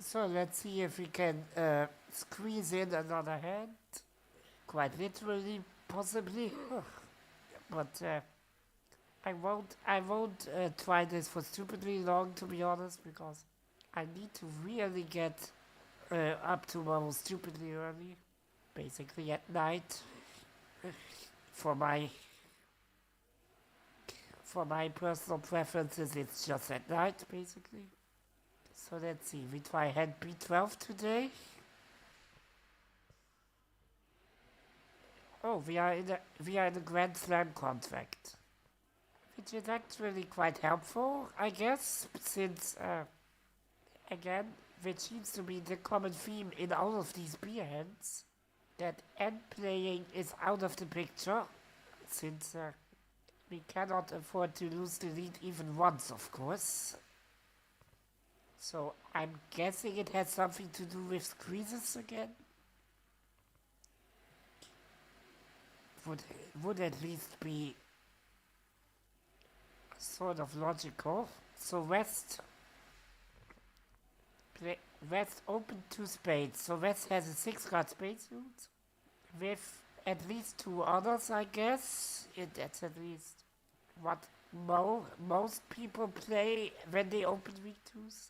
So let's see if we can squeeze in another hand. Quite literally, possibly. But I won't try this for stupidly long, to be honest, because I need to really get up tomorrow stupidly early, basically at night, for my for my personal preferences. It's just at night, basically. So let's see. We try hand B-12 today. Oh, we are in a Grand Slam contract, which is actually quite helpful, I guess, since again, which seems to be the common theme in all of these beer hands, that end playing is out of the picture, since we cannot afford to lose the lead even once, of course. So I'm guessing it has something to do with squeezes again. Would would at least be sort of logical. So play, West opened two spades. So West has a six-card spade suit with at least two others, I guess. That's at least what most people play when they open weak twos.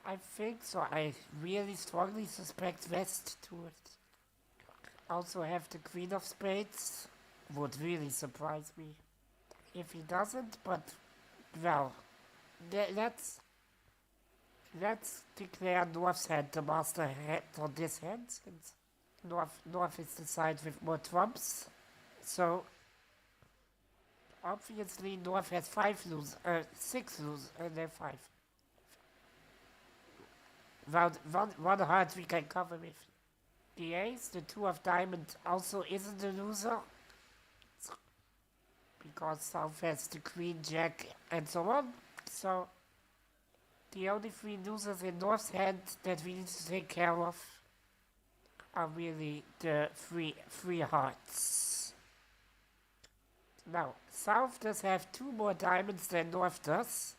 I think so. I really strongly suspect West to it. Also have the Queen of Spades. Would really surprise me if he doesn't, but well, let's declare North's hand the master hand on this hand, since North is the side with more trumps. So obviously North has six lose, and then five. One heart we can cover with the ace. The two of diamonds also isn't a loser, because South has the queen, jack, and so on. So the only three losers in North's hand that we need to take care of are really the three hearts. Now, South does have two more diamonds than North does.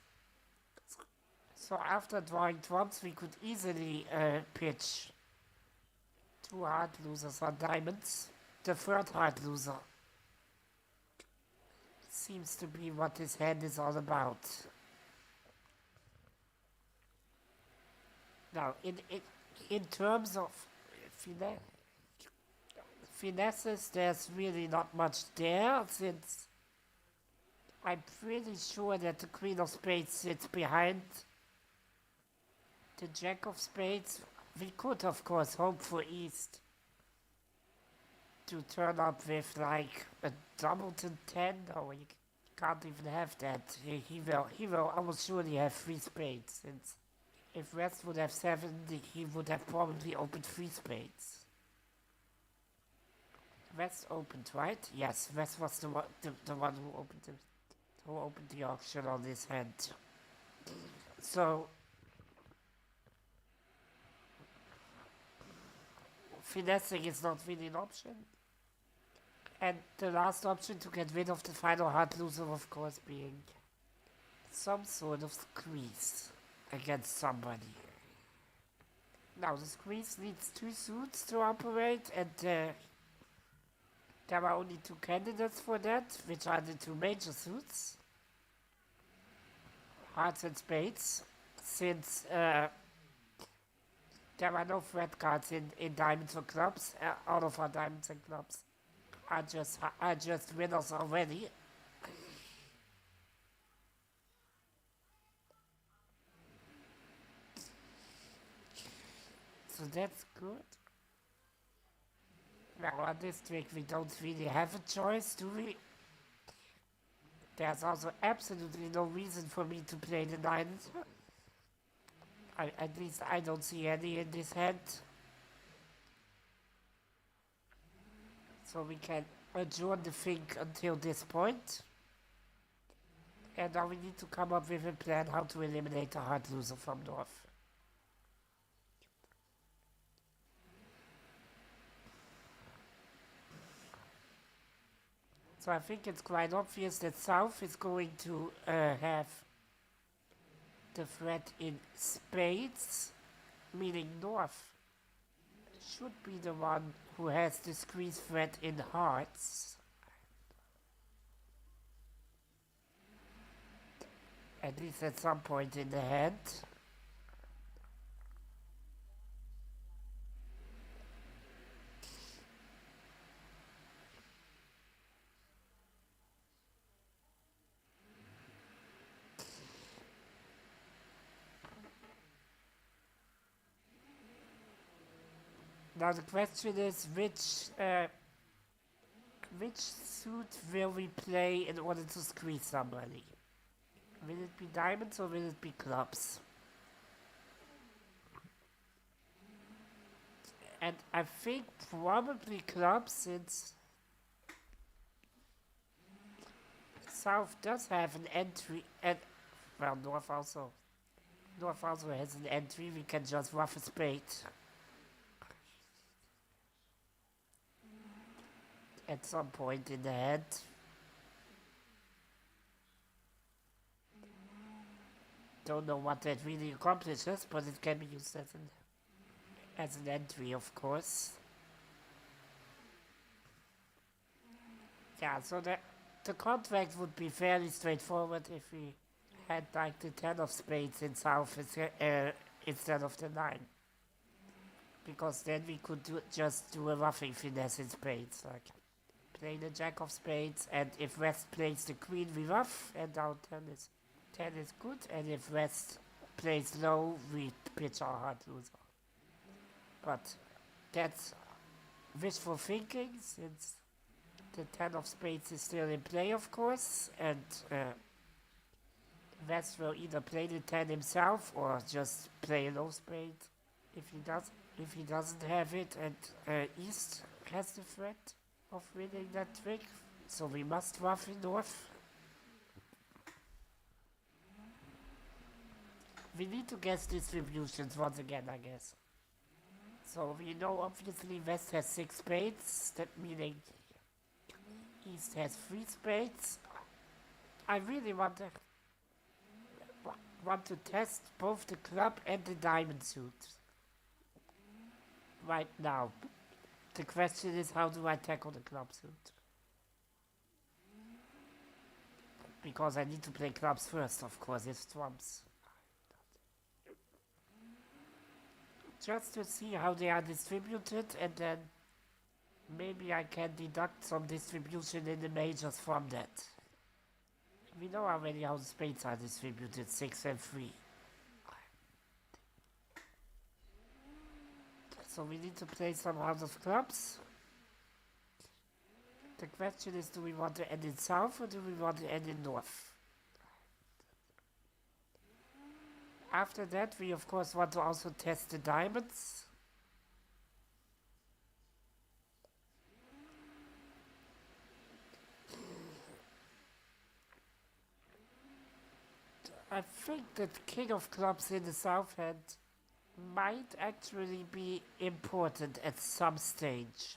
So after drawing trumps, we could easily pitch two heart losers on diamonds. The third heart loser seems to be what this hand is all about. Now, in terms of finesses, there's really not much there, since I'm pretty sure that the Queen of Spades sits behind the Jack of Spades. We could, of course, hope for East to turn up with like a Doubleton 10. No, you can't even have that. He will almost surely have three spades, since if West would have seven, he would have probably opened three spades. West opened, right? Yes, West was the one who opened the auction on this hand. So finessing is not really an option. And the last option to get rid of the final heart loser, of course, being some sort of squeeze against somebody. Now, the squeeze needs two suits to operate, and there are only two candidates for that, which are the two major suits, hearts and spades, since there are no threat cards in diamonds or clubs. All of our diamonds and clubs are just winners already. So that's good. Now on this trick we don't really have a choice, do we? There's also absolutely no reason for me to play the nines. At least I don't see any in this hand. So we can adjourn the thing until this point. And now we need to come up with a plan how to eliminate the hard loser from North. So I think it's quite obvious that South is going to have the threat in spades, meaning north, should be the one who has the squeeze threat in hearts. At least at some point in the hand. Now the question is which suit will we play in order to squeeze somebody? Will it be diamonds or will it be clubs? And I think probably clubs, since South does have an entry, and well, North also has an entry. We can just rough a spade at some point in the hand. Don't know what that really accomplishes, but it can be used as an entry, of course. Yeah, so the contract would be fairly straightforward if we had like the 10 of spades in South instead of the 9. Because then we could just do a roughing finesse in spades, like play the jack of spades, and if West plays the queen, we rough, and our 10 is good, and if West plays low, we pitch our hard loser. But that's wishful thinking, since the 10 of spades is still in play, of course, and West will either play the 10 himself or just play a low spade if he doesn't have it, and East has the threat of winning that trick, so we must rough in North. We need to guess distributions once again, I guess. So we know obviously West has 6 spades, that meaning East has 3 spades. I really want to test both the club and the diamond suit right now. The question is, how do I tackle the club suit? Because I need to play clubs first, of course, it's trumps. Just to see how they are distributed, and then maybe I can deduct some distribution in the majors from that. We know already how the spades are distributed, 6 and 3. So we need to play some rounds of clubs. The question is, do we want to end in South or do we want to end in North? After that, we of course want to also test the diamonds. I think that King of Clubs in the South hand might actually be important at some stage.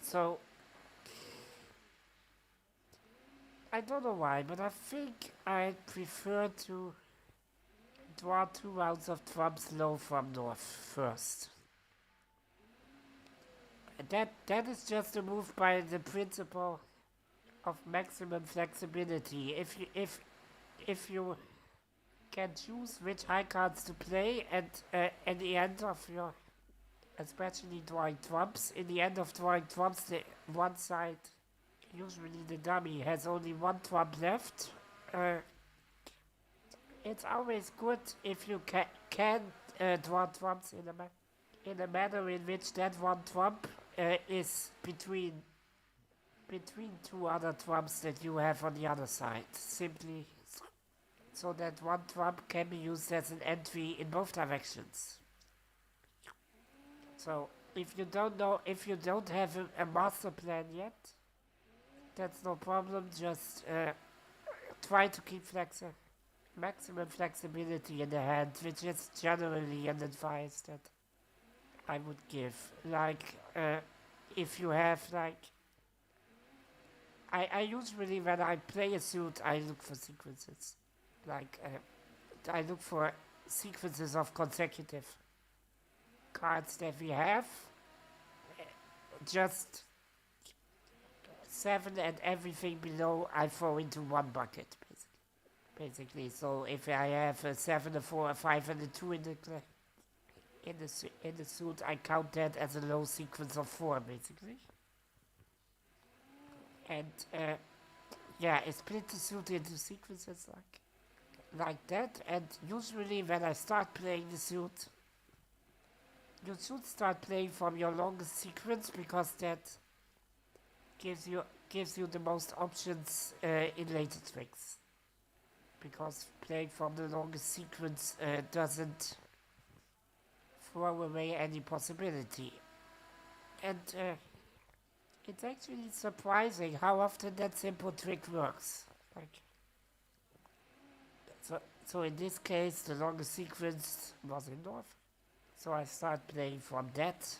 So, I don't know why, but I think I prefer to draw 2 rounds of trumps low from North first. And that is just a move by the principle of maximum flexibility. If you can choose which high cards to play, and at the end of your, especially drawing trumps, in the end of drawing trumps, the one side, usually the dummy, has only 1 trump left. It's always good if you can draw trumps in a manner in which that 1 trump is between 2 other trumps that you have on the other side, simply so that 1 trump can be used as an entry in both directions. So if you don't have a master plan yet, that's no problem. Just try to keep maximum flexibility in the hand, which is generally an advice that I would give. Like if you have like, I when I play a suit, I look for sequences. Like I look for sequences of consecutive cards that we have. Just 7 and everything below I throw into one bucket, basically. So if I have a 7, a 4, a 5, and a 2 in the suit, I count that as a low sequence of 4, basically. And yeah, I split the suit into sequences like that. And usually when I start playing the suit, you should start playing from your longest sequence because that gives you the most options in later tricks. Because playing from the longest sequence doesn't throw away any possibility. And it's actually surprising how often that simple trick works. Like, so in this case, the longest sequence was enough. So I start playing from that.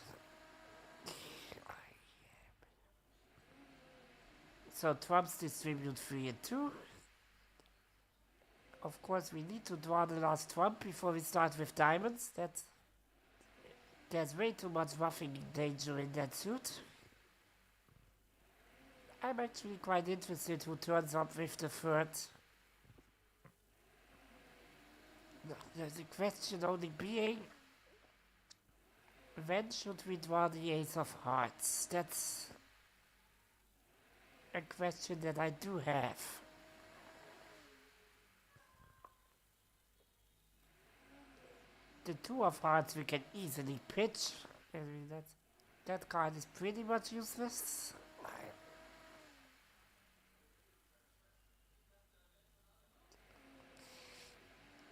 So trumps distribute 3 and 2. Of course, we need to draw the last trump before we start with diamonds. There's way too much roughing danger in that suit. I'm actually quite interested who turns up with the third. The question only being, when should we draw the ace of hearts? That's a question that I do have. The 2 of hearts we can easily pitch. I mean, that card is pretty much useless.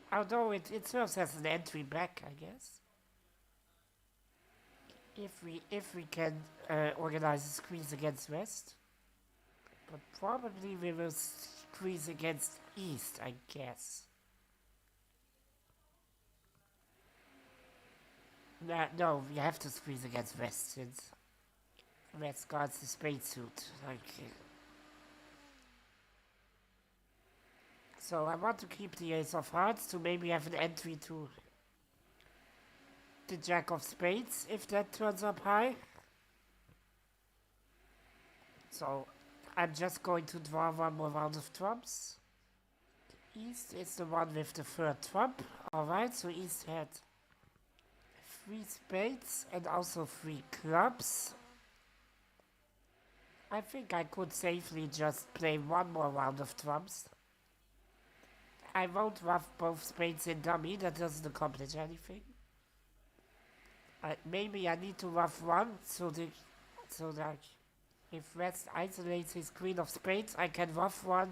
Although it serves as an entry back, I guess. If we can organize a squeeze against West. But probably we will squeeze against East, I guess. No, we have to squeeze against West since West guards the spade suit. Okay. So I want to keep the ace of hearts to maybe have an entry to the jack of spades if that turns up high. So I'm just going to draw one more round of trumps. East is the one with the third trump. Alright, so East had 3 spades and also 3 clubs. I think I could safely just play one more round of trumps. I won't rough both spades in dummy, that doesn't accomplish anything. Maybe I need to rough one so that if West isolates his queen of spades, I can rough one,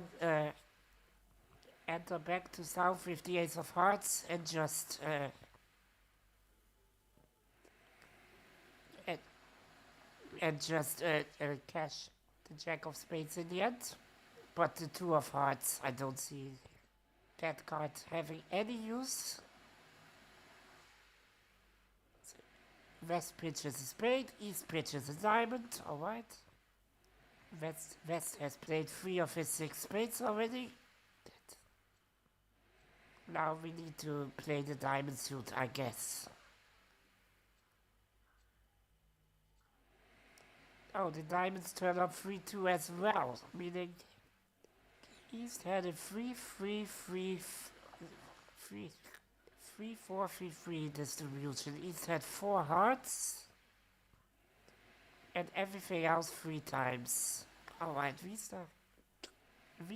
enter back to south with the ace of hearts and just cash the jack of spades in the end. But the 2 of hearts, I don't see that card having any use. West pitches a spade, East pitches a diamond, alright. West has played 3 of his 6 spades already. Now we need to play the diamond suit, I guess. Oh, the diamonds turn up 3-2 as well, meaning East had a 3-4-3-3 distribution. East had 4 hearts and everything else 3 times. Alright, we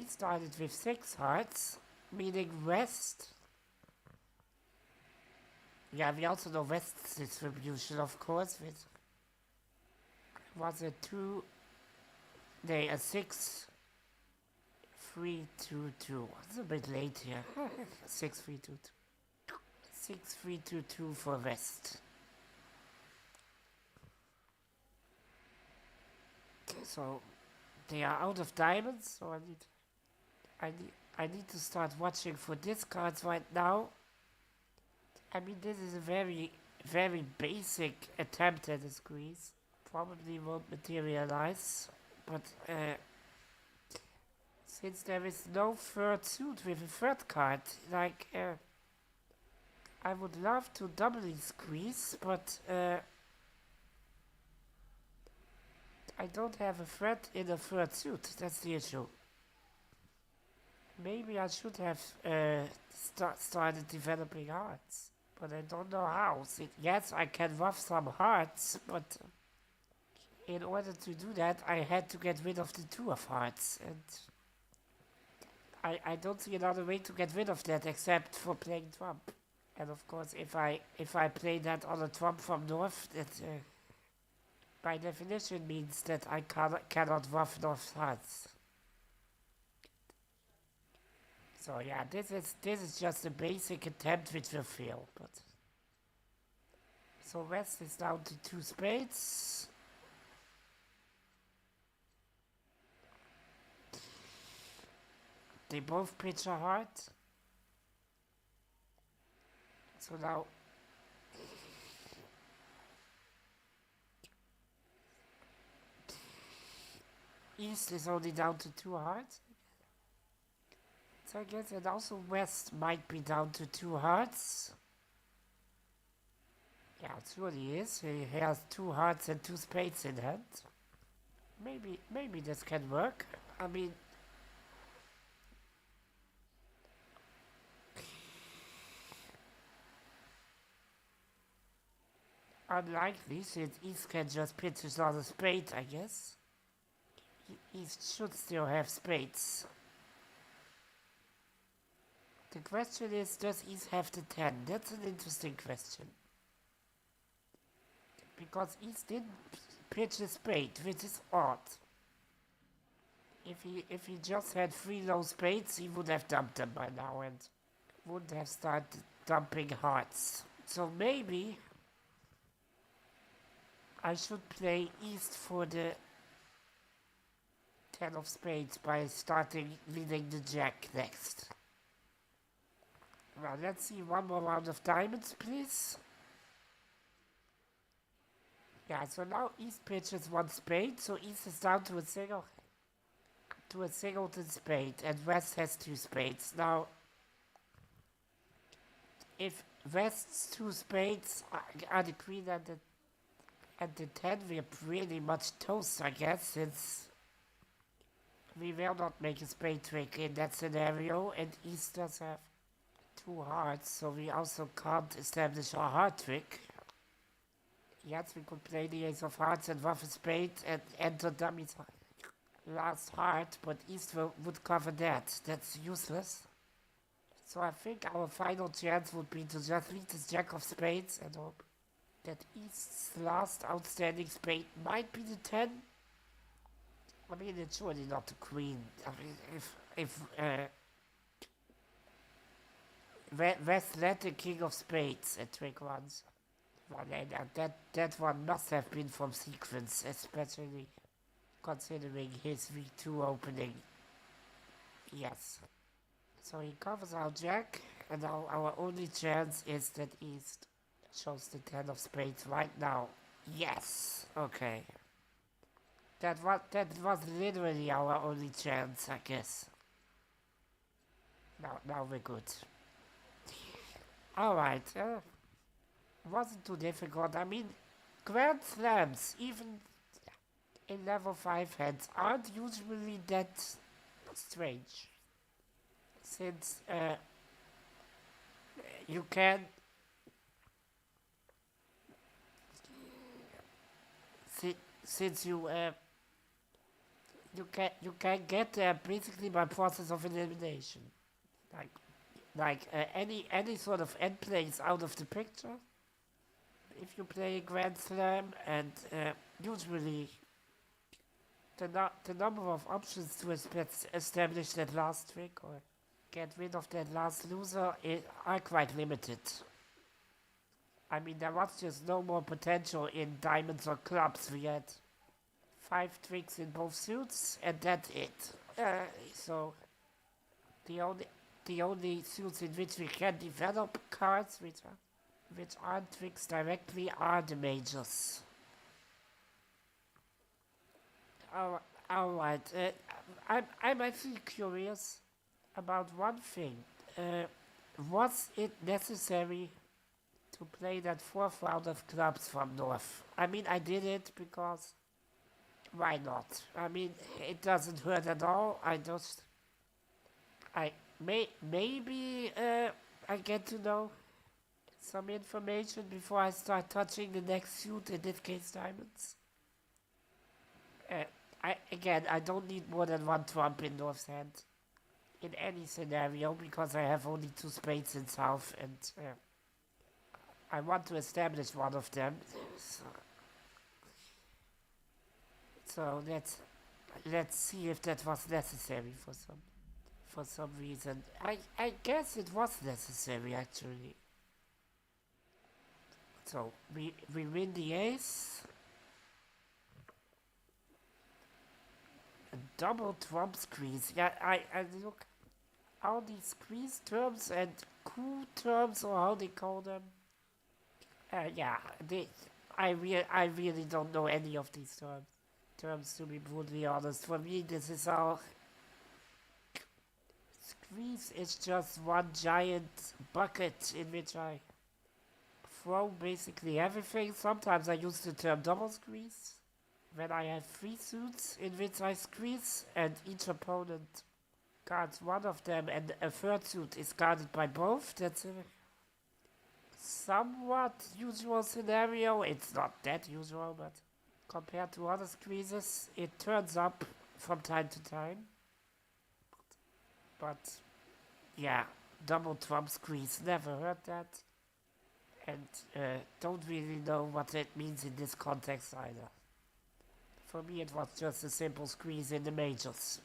started with 6 hearts, meaning West. Yeah, we also know West's distribution, of course, with was a 6 3 2 2. It's a bit late here. 6 3 2 2. 6 3 2 2 for West. So they are out of diamonds, so I need to start watching for discards right now. I mean, this is a very, very basic attempt at a squeeze. Probably won't materialize, but since there is no third suit with a third card, like I would love to doubly squeeze, but I don't have a threat in a third suit. That's the issue. Maybe I should have started developing hearts, but I don't know how. Yes, I can rough some hearts, but in order to do that, I had to get rid of the two of hearts, and I don't see another way to get rid of that except for playing Trump. And of course, if I play that on a Trump from North, that by definition means that I cannot rough North hearts. So yeah, this is just a basic attempt which will fail. But so West is down to two spades. They both pitch a heart. So now East is only down to two hearts. So I guess, and also West might be down to two hearts. Yeah, it surely is. He has two hearts and two spades in hand. Maybe this can work. I mean, unlikely, since East can just pitch another spade, I guess. East should still have spades. The question is, does East have the 10? That's an interesting question. Because East didn't pitch a spade, which is odd. If he just had three low spades, he would have dumped them by now and wouldn't have started dumping hearts. So maybe I should play East for the 10 of spades by starting leading the Jack next. Well, let's see one more round of diamonds, please. Yeah, so now East pitches one spade, so East is down to a singleton spade, and West has two spades. Now, if West's two spades are the queen and the 10, we're pretty much toast, I guess, since we will not make a spade trick in that scenario, and East does have two hearts, so we also can't establish our heart trick. Yes, we could play the ace of hearts and rough a spade and enter dummy's last heart, but East would cover that. That's useless. So I think our final chance would be to just lead this Jack of spades and hope that East's last outstanding spade might be the 10. I mean, it's surely not the queen. I mean, if West led the king of spades at trick once. Well, that one must have been from sequence, especially considering his V2 opening. Yes. So he covers our Jack, and now our only chance is that East shows the 10 of spades right now. Yes. Okay. That was literally our only chance, I guess. Now we're good. Alright, wasn't too difficult. I mean, Grand Slams, even in level 5 hands, aren't usually that strange. Since you can since you can get there basically by process of elimination, like any sort of end play is out of the picture if you play a Grand Slam, and usually the number of options to establish that last trick or get rid of that last loser are quite limited. I mean, there was just no more potential in diamonds or clubs. We had 5 tricks in both suits, and that's it. So the only suits in which we can develop cards which aren't tricks directly are the majors. Alright, I'm actually curious about one thing. Was it necessary to play that fourth round of clubs from North. I mean, I did it because why not? I mean, it doesn't hurt at all. I maybe I get to know some information before I start touching the next suit, in this case diamonds. Uh, I don't need more than one trump in North's hand in any scenario because I have only two spades in South and I want to establish one of them. So, so let's see if that was necessary for some reason. I guess it was necessary actually. So we win the ace. A double trump squeeze. Yeah, I look all these squeeze terms and coup terms or how they call them. Yeah, I really don't know any of these terms to be brutally honest. For me, this is all. Squeeze is just one giant bucket in which I throw basically everything. Sometimes I use the term double squeeze when I have three suits in which I squeeze and each opponent guards one of them and a third suit is guarded by both. That's a somewhat usual scenario. It's not that usual, but compared to other squeezes, it turns up from time to time. But yeah, double trump squeeze, never heard that. And don't really know what it means in this context either. For me, it was just a simple squeeze in the majors.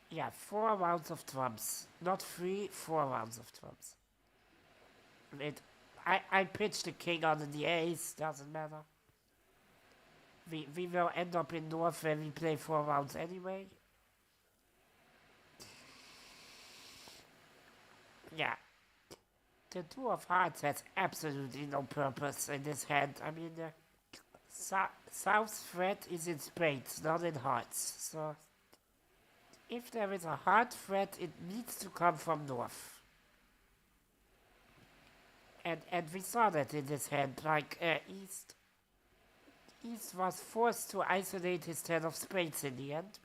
Yeah, 4 rounds of trumps. Not 3, 4 rounds of trumps. I pitched the king under the ace, doesn't matter. We will end up in North when we play 4 rounds anyway. Yeah. The two of hearts has absolutely no purpose in this hand. I mean, South's threat is in spades, not in hearts. So, if there is a heart threat, it needs to come from North. And we saw that in this hand, like East was forced to isolate his 10 of spades in the end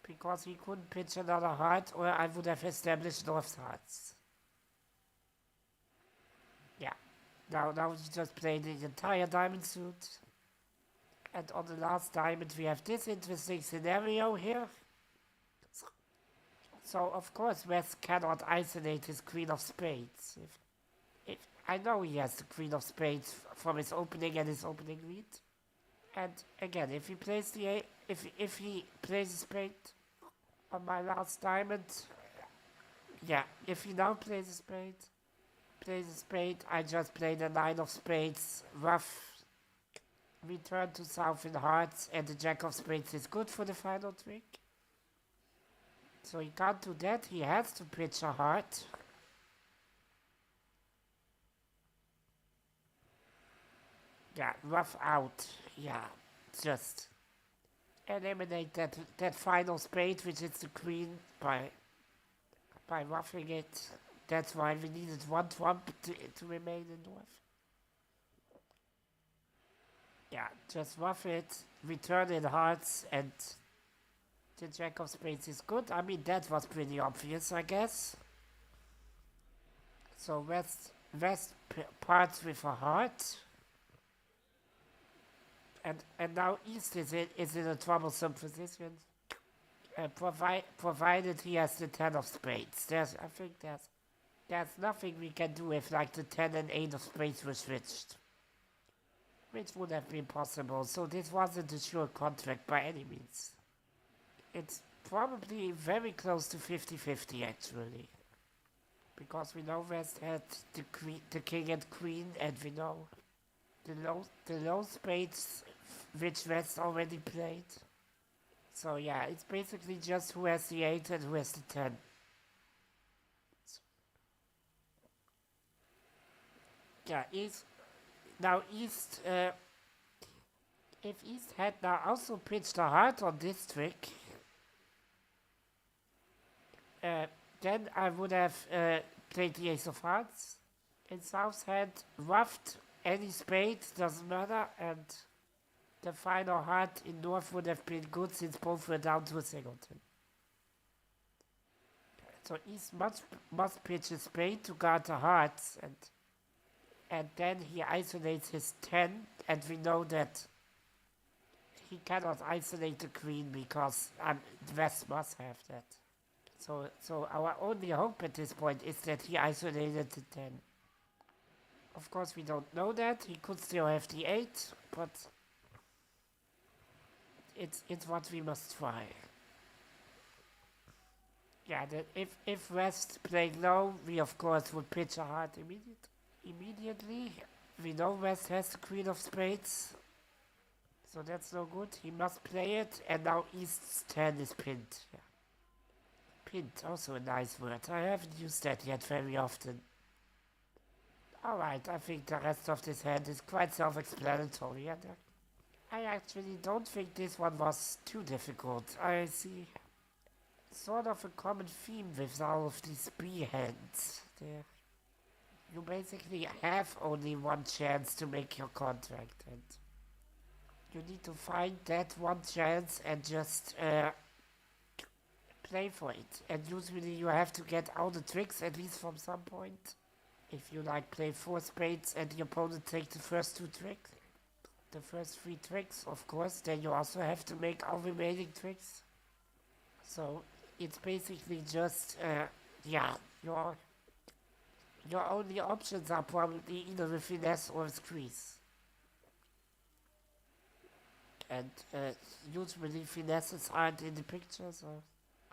because he couldn't pitch another heart or I would have established North's hearts. Yeah. Now he just played the entire diamond suit. And on the last diamond we have this interesting scenario here. So of course West cannot isolate his queen of spades. If I know he has the queen of spades from his opening and his opening lead. And again, if he plays if he plays a spade on my last diamond, yeah, if he now plays a spade, I just play the 9 of spades, rough, return to South in hearts, and the jack of spades is good for the final trick. So he can't do that, he has to pitch a heart. Yeah, rough out. Yeah, just eliminate that final spade, which is the queen, by roughing it. That's why we needed one trump to remain in North. Yeah, just rough it, return in hearts, and the jack of spades is good. I mean, that was pretty obvious, I guess. So West parts with a heart. And now East is in a troublesome position, provided he has the 10 of spades. I think there's nothing we can do if like the 10 and 8 of spades were switched, which would have been possible. So this wasn't a sure contract by any means. It's probably very close to 50-50 actually, because we know West had the king and queen, and we know the low spades which West already played. So yeah, it's basically just who has the 8 and who has the 10. Yeah, East. If East had now also pitched a heart on this trick, then I would have played the ace of hearts, in South's hand, ruffed any spade, doesn't matter, and the final heart in North would have been good since both were down to a singleton. So East must pitch a spade to guard the hearts, and then he isolates his 10, and we know that he cannot isolate the queen because West must have that. So our only hope at this point is that he isolated the 10. Of course, we don't know that. He could still have the 8, but it's what we must try. Yeah, that if West played low, we of course would pitch a heart immediately. We know West has the queen of spades, so that's no good. He must play it, and now East's 10 is pinned. Yeah. Pinned, also a nice word. I haven't used that yet very often. Alright, I think the rest of this hand is quite self-explanatory. And I actually don't think this one was too difficult. I see sort of a common theme with all of these B hands. You basically have only one chance to make your contract, and you need to find that one chance and just play for it. And usually you have to get all the tricks, at least from some point. If you play 4 spades and the opponent takes the first 2 tricks, the first 3 tricks, of course, then you also have to make all remaining tricks. So it's basically just, your only options are probably either a finesse or a squeeze. And usually finesses aren't in the picture,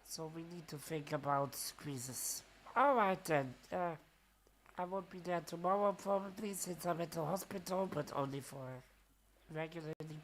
so we need to think about squeezes. Alright then, I won't be there tomorrow probably since I'm at the hospital, but only for regularly